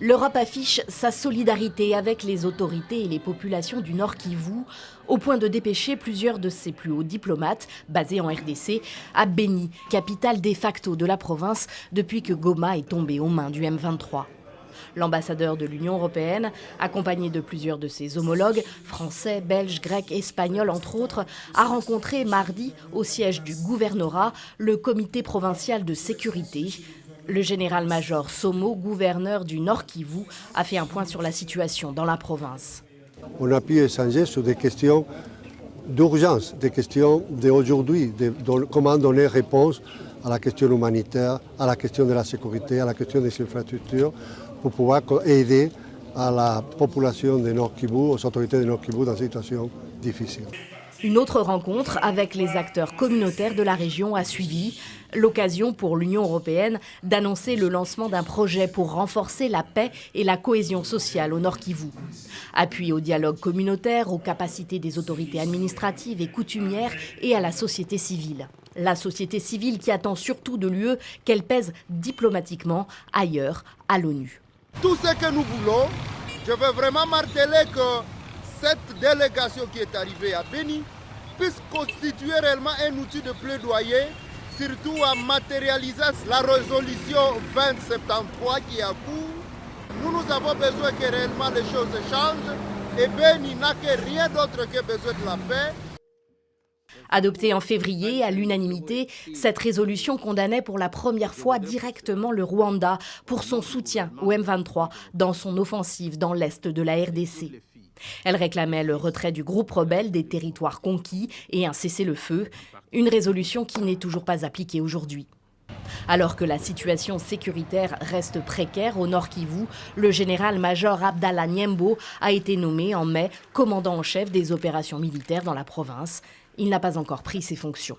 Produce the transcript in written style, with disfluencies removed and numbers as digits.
L'Europe affiche sa solidarité avec les autorités et les populations du Nord Kivu, au point de dépêcher plusieurs de ses plus hauts diplomates, basés en RDC, à Beni, capitale de facto de la province depuis que Goma est tombé aux mains du M23. L'ambassadeur de l'Union européenne, accompagné de plusieurs de ses homologues, français, belges, grecs, espagnols entre autres, a rencontré mardi, au siège du gouvernorat, le comité provincial de sécurité. Le général-major Somo, gouverneur du Nord Kivu, a fait un point sur la situation dans la province. On a pu échanger sur des questions d'urgence, des questions d'aujourd'hui, comment donner réponse à la question humanitaire, à la question de la sécurité, à la question des infrastructures, pour pouvoir aider à la population de Nord Kivu, aux autorités de Nord Kivu dans une situation difficile. Une autre rencontre avec les acteurs communautaires de la région a suivi. L'occasion pour l'Union européenne d'annoncer le lancement d'un projet pour renforcer la paix et la cohésion sociale au Nord Kivu. Appui au dialogue communautaire, aux capacités des autorités administratives et coutumières et à la société civile. La société civile qui attend surtout de l'UE qu'elle pèse diplomatiquement ailleurs, à l'ONU. Tout ce que nous voulons, je veux vraiment marteler que cette délégation qui est arrivée à Beni puisse constituer réellement un outil de plaidoyer, surtout en matérialisant la résolution 2073 qui est à court. Nous avons besoin que réellement les choses changent et Beni n'a que rien d'autre que besoin de la paix. Adoptée en février à l'unanimité, cette résolution condamnait pour la première fois directement le Rwanda pour son soutien au M23 dans son offensive dans l'est de la RDC. Elle réclamait le retrait du groupe rebelle des territoires conquis et un cessez-le-feu, une résolution qui n'est toujours pas appliquée aujourd'hui. Alors que la situation sécuritaire reste précaire au Nord Kivu, le général-major Abdallah Nyembo a été nommé en mai commandant en chef des opérations militaires dans la province. Il n'a pas encore pris ses fonctions.